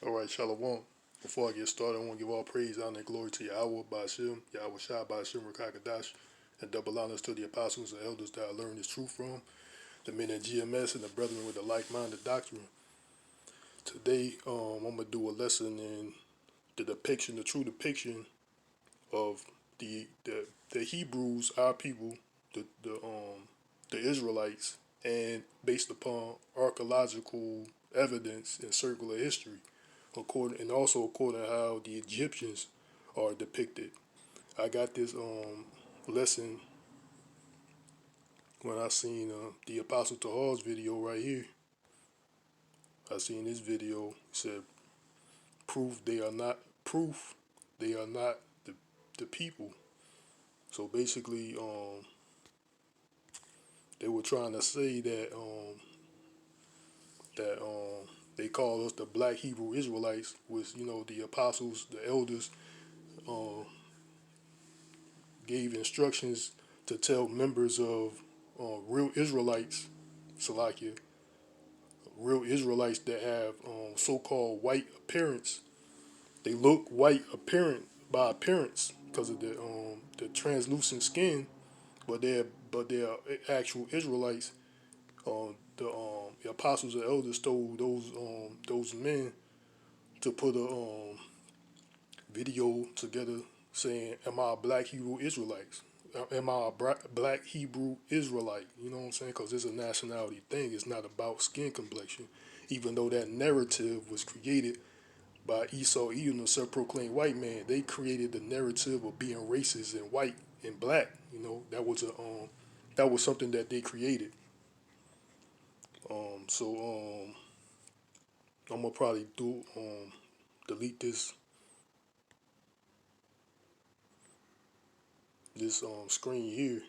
All right, Shalom. Before I get started, I want to give all praise, honor, and glory to YAHAWAH, YAHAWAHSHI, Rakakadash, and double honors to the apostles and elders that I learned this truth from, the men at GMS, and the brethren with the like-minded doctrine. Today, I'm going to do a lesson in the true depiction of the Hebrews, our people, the Israelites, and based upon archaeological evidence and circular history, and also according to how the Egyptians are depicted. I got this lesson when I seen the Apostle Tahar's video right here. I seen this video. It said proof they are not the people. So basically, they were trying to say that they call us the Black Hebrew Israelites, which the apostles, the elders, uh, gave instructions to tell members of real Israelites, Salakia, real Israelites that have so-called white appearance. They look white apparent by appearance because of the translucent skin, but they're actual Israelites. The apostles and elders told those men to put a video together saying, "Am I a Black Hebrew Israelite? Am I a Black Hebrew Israelite?" You know what I'm saying? Because it's a nationality thing. It's not about skin complexion, even though that narrative was created by Esau Edom, the self-proclaimed white man. They created the narrative of being racist and white and black. That was something that they created. So I'm gonna probably delete this screen here,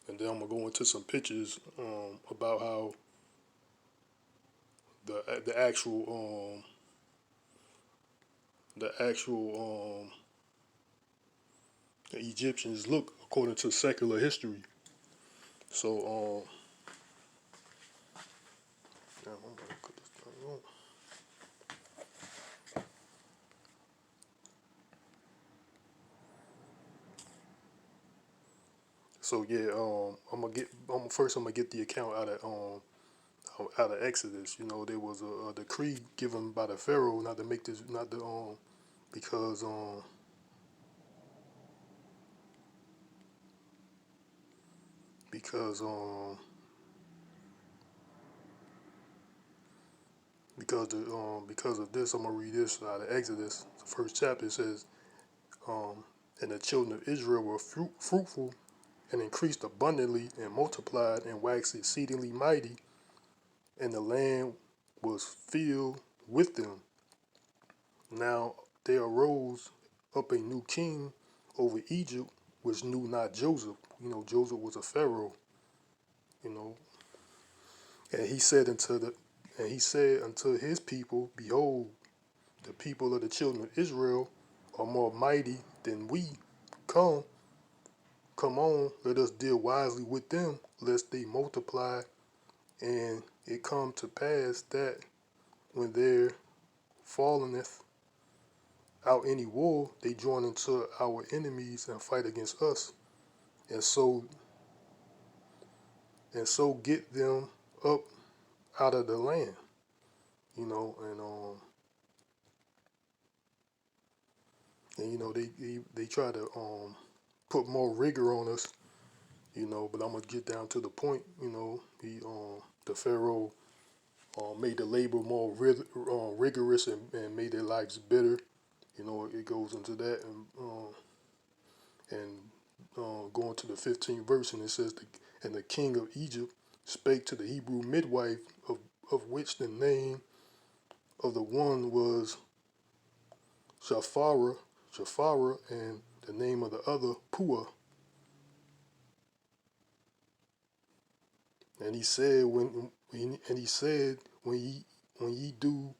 and then I'm gonna go into some pictures about how the actual the Egyptians look according to secular history. So damn, I'm gonna cut this thing off. So yeah, I'm gonna get the account out of Exodus. There was a decree given by the Pharaoh not to make this, not to because because um because of this. I'm gonna read this out of Exodus. The first chapter. It says, and the children of Israel were fruitful and increased abundantly and multiplied and waxed exceedingly mighty, and the land was filled with them. Now there arose up a new king over Egypt, which knew not Joseph. Joseph was a pharaoh. You know, and he said unto his people, Behold, the people of the children of Israel are more mighty than we. Come, come on, let us deal wisely with them, lest they multiply. And it come to pass that when there falleth out any war, they join into our enemies and fight against us, and so get them up out of the land. They try to put more rigor on us. But I'm gonna get down to the point. The Pharaoh made the labor more rigorous and made their lives bitter. It goes into that and going to the 15th verse, and it says, and the king of Egypt spake to the Hebrew midwife, of which the name of the one was Shapharah, and the name of the other Puah. And he said, when ye do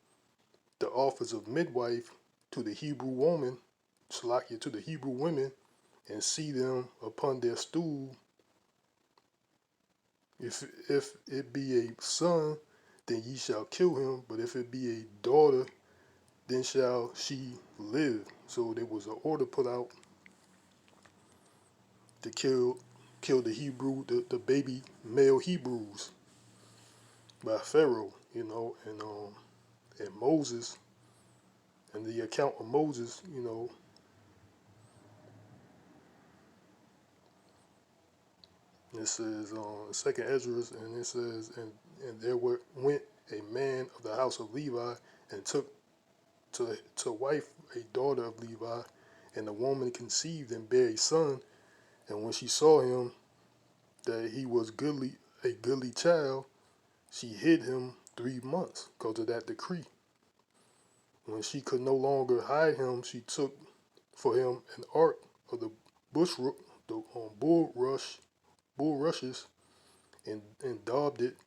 the office of midwife to the Hebrew woman, Salakia, to the Hebrew women, and see them upon their stool, if it be a son, then ye shall kill him. But if it be a daughter, then shall she live. So there was an order put out to kill the baby male Hebrews by Pharaoh, and Moses, and the account of Moses, it says Second Ezra, and it says, and there went a man of the house of Levi, and took to wife a daughter of Levi, and the woman conceived and bare a son, and when she saw him that he was a goodly child, she hid him 3 months because of that decree. When she could no longer hide him, she took for him an ark of the bulrushes, and daubed it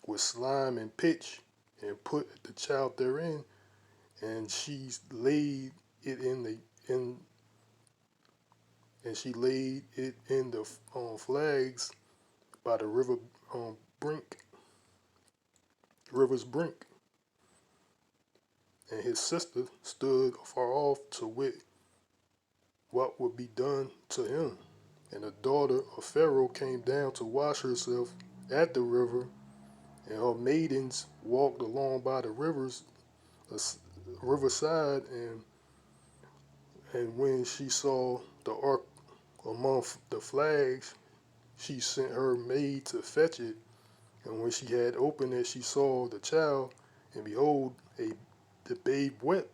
with slime and pitch, and put the child therein, and she laid it in and she laid it in the flags by the brink, river's brink. And his sister stood afar off to wit what would be done to him. And the daughter of Pharaoh came down to wash herself at the river, and her maidens walked along by the riverside, and when she saw the ark among the flags, she sent her maid to fetch it. And when she had opened it, she saw the child, and behold, the babe wept.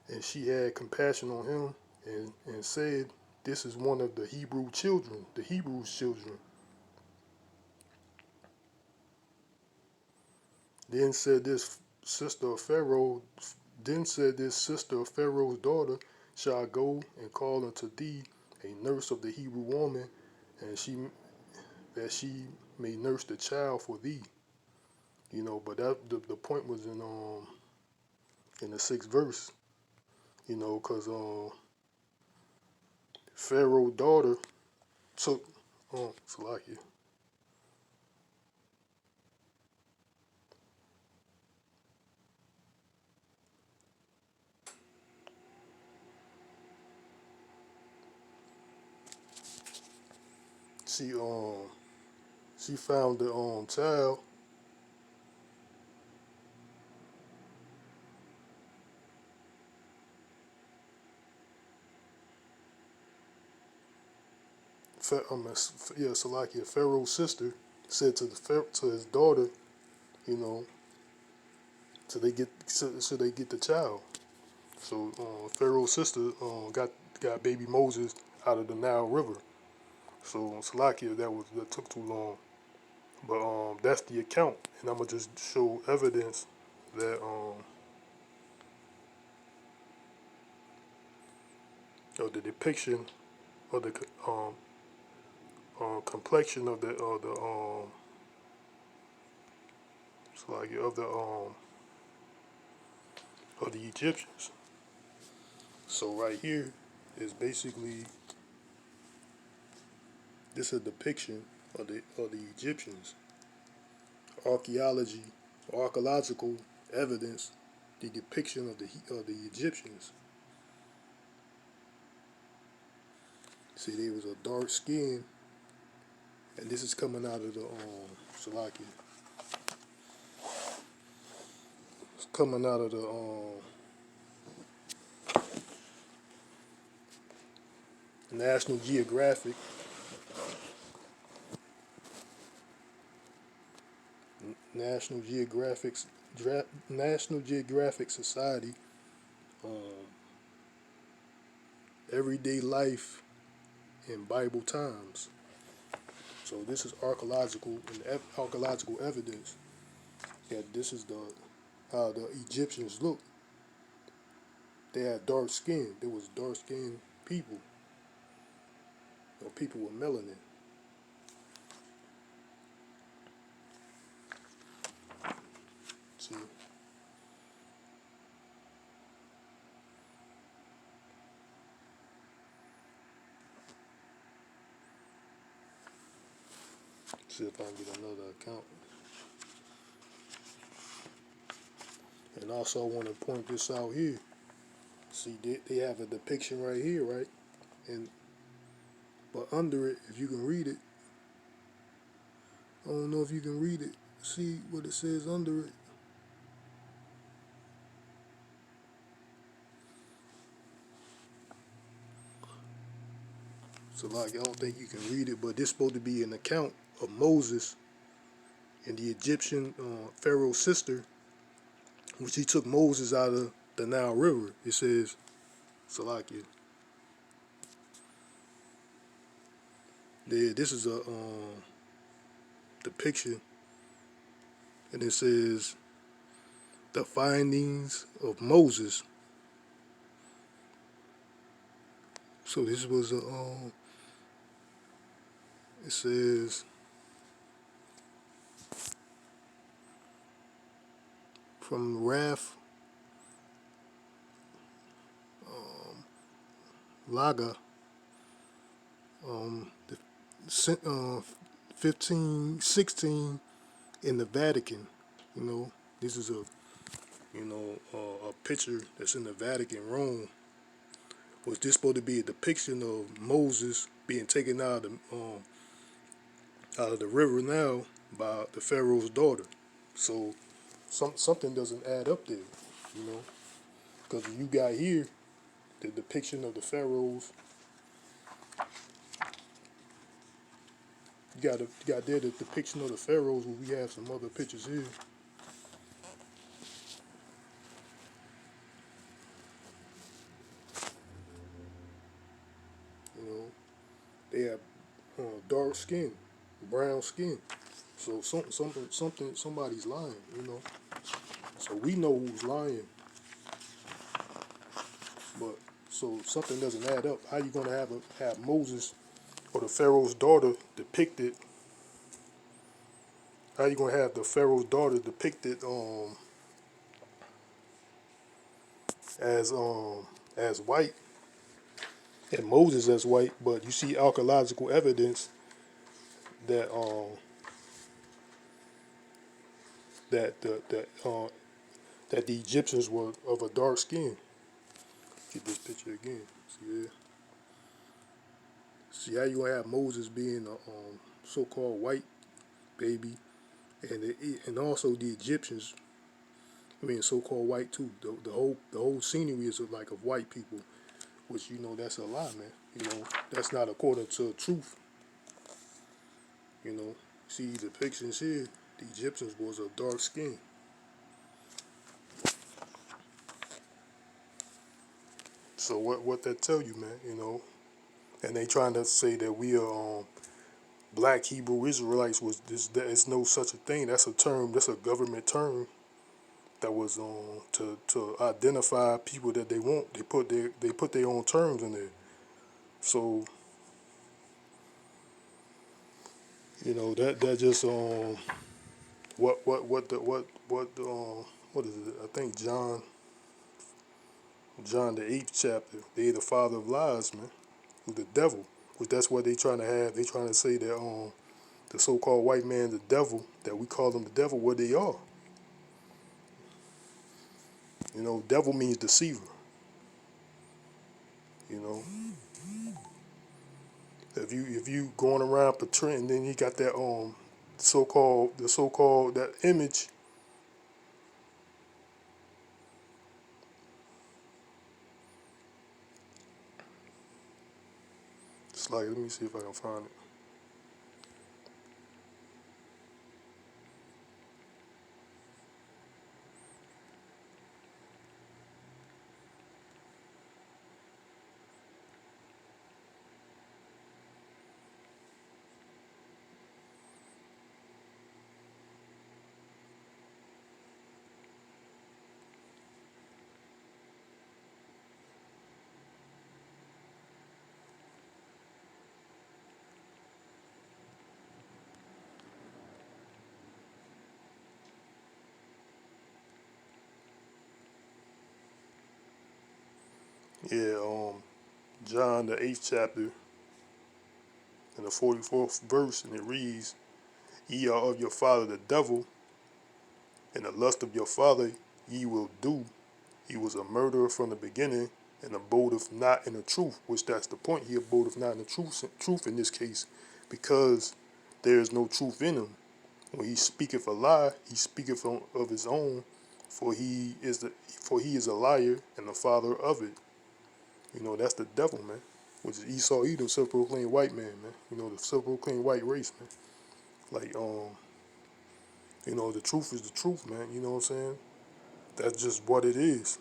And she had compassion on him, and said, "This is one of the Hebrews' children." Then said this sister of Pharaoh, then said this sister of Pharaoh's daughter, "Shall I go and call unto thee a nurse of the Hebrew woman, and she may nurse the child for thee?" But that the point was in the 6th verse, because Pharaoh's daughter took Salakia. She found the child. Salakia, Pharaoh's sister said to his daughter, you know, so they get the child. So Pharaoh's sister got baby Moses out of the Nile River. So Salakia, that took too long. But that's the account, and I'm gonna just show evidence that of the depiction of the complexion of the Salakia, of the Egyptians. So right here is basically this is a depiction of the Egyptians. Archaeology, archaeological evidence, the depiction of the Egyptians. See, there was a dark skin, and this is coming out of the Salakia. It's coming out of the National Geographic. National Geographic National Geographic Society, um, Everyday Life in Bible Times. So this is archaeological evidence that this is how the Egyptians look. They had dark skin. There was dark skinned people, people with melanin. See, see if I can get another account. And also I want to point this out here. See, they have a depiction right here, right? And but under it, if you can read it, I don't know if you can read it. See what it says under it. So like I don't think you can read it, but this supposed to be an account of Moses and the Egyptian Pharaoh's sister, which he took Moses out of the Nile River. It says, Salakia. This is a depiction, and it says the findings of Moses. So this was a it says from Raf Laga, the 1516 in the Vatican. You know, this is a picture that's in the Vatican, Rome. Was this supposed to be a depiction of Moses being taken out of the river now by the Pharaoh's daughter? So something doesn't add up there, you know, because you got here the depiction of the Pharaohs. You got there the depiction of the Pharaohs. Where we have some other pictures here. You know, they have dark skin, brown skin. So somebody's lying. You know, so we know who's lying. But so something doesn't add up. How you gonna have Moses or the Pharaoh's daughter depicted? How you gonna have the Pharaoh's daughter depicted as white and Moses as white, but you see archaeological evidence that that the Egyptians were of a dark skin. Get this picture again. See there? See how you gonna have Moses being a so-called white baby, and also the Egyptians. I mean, so-called white too. The whole scenery is like of white people, which that's a lie, man. That's not according to truth. See the depictions here. The Egyptians was of dark skin. So what that tell you, man? And they trying to say that we are black Hebrew Israelites was this. That is no such a thing. That's a term. That's a government term that was to identify people that they want. They put their own terms in there. So that just what is it? I think John the 8th chapter. They the father of lies, man. With the devil. Which that's what they trying to have. They trying to say that the so-called white man, the devil, that we call them the devil, what they are. Devil means deceiver. You know, if you going around portraying, then you got that so-called that image. It's like, let me see if I can find it. Yeah, John the 8th chapter and the 44th verse, and it reads, "Ye are of your father the devil, and the lust of your father ye will do. He was a murderer from the beginning, and abodeth not in the truth, which that's the point. He abodeth not in the truth in this case, because there is no truth in him. When he speaketh a lie, he speaketh of his own, for he is a liar and the father of it. You know, that's the devil, man. Which is Esau, Edom, self-proclaimed white man, man. You know, the self-proclaimed white race, man. Like, you know, the truth is the truth, man. You know what I'm saying? That's just what it is.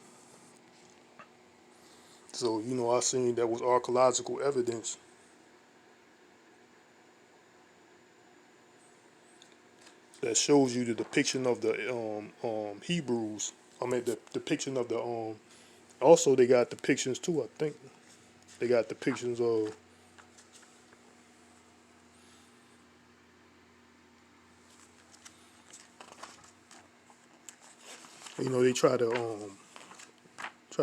So, you know, I seen that was archaeological evidence that shows you the depiction of the Hebrews. I mean, the depiction of the Also, they got depictions too. I think they got depictions of. You know, they try to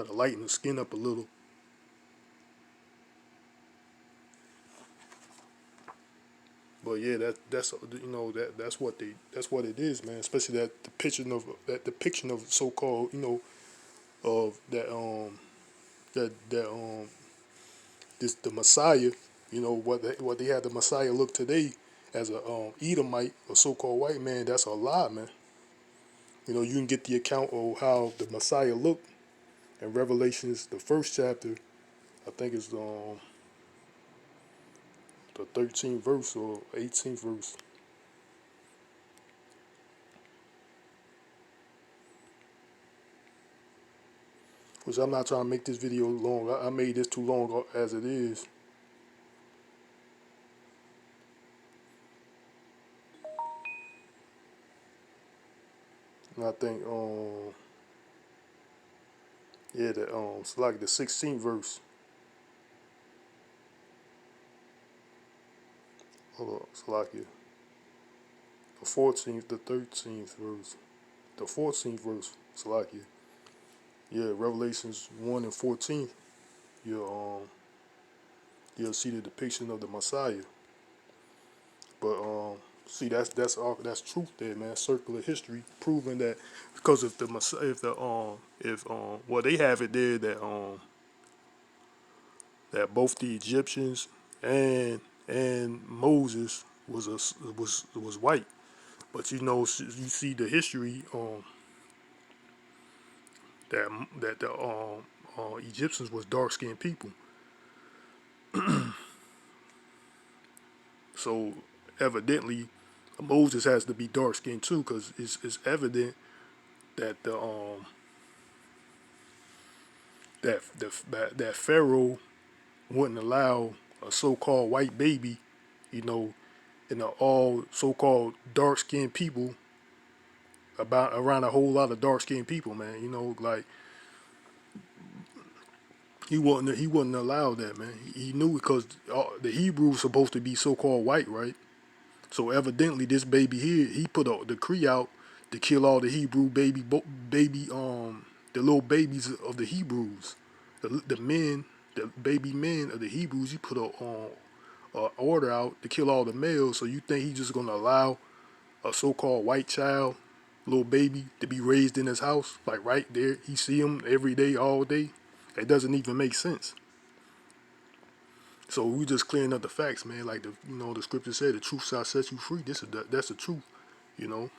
lighten the skin up a little. But yeah, that's you know that's what it is, man. Especially that depiction of so-called, you know, of that this the Messiah. You know what they had the Messiah look today as a Edomite, a so-called white man. That's a lie, man. You know, you can get the account of how the Messiah looked in Revelations, the first chapter. I think it's the 13th verse or 18th verse. Which I'm not trying to make this video long. I made this too long as it is. And I think yeah, it's like the 16th verse. Hold on, it's like the 14th, the 13th verse, the 14th verse. It's like yeah, Revelations 1 and 14. You'll you'll see the depiction of the Messiah. But see that's truth there, man. Circular history proving that because if the if well they have it there that both the Egyptians and Moses was white. But you know, you see the history that the Egyptians was dark skinned people. So evidently, Moses has to be dark skinned too, because it's evident that the that Pharaoh wouldn't allow a so-called white baby, you know, and all so-called dark-skinned people about around a whole lot of dark-skinned people, man. You know, like he wouldn't allow that, man. He knew because the Hebrews supposed to be so-called white, right? So evidently, this baby here, he put a decree out to kill all the Hebrew the little babies of the Hebrews, the men, the baby men of the Hebrews. He put a order out to kill all the males. So you think he's just gonna allow a so-called white child, little baby, to be raised in his house, like right there? He see him every day, all day. It doesn't even make sense. So we just clearing up the facts, man. Like the scripture said, the truth shall set you free. That's the truth, you know.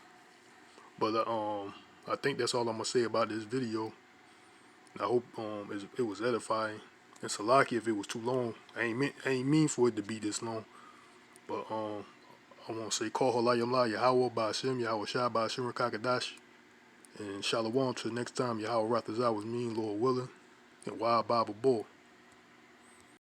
But I think that's all I'm gonna say about this video. I hope it was edifying. And Salaki, if it was too long, I ain't mean for it to be this long. But I want to say, call Halayim La, Yahawah, Ba'ashem, YAHAWAHSHI, Ba'ashem, Rakakadash. And Shalom till next time, Yahawah Rathazah was mean, Lord willing, and Wild Bible Bull.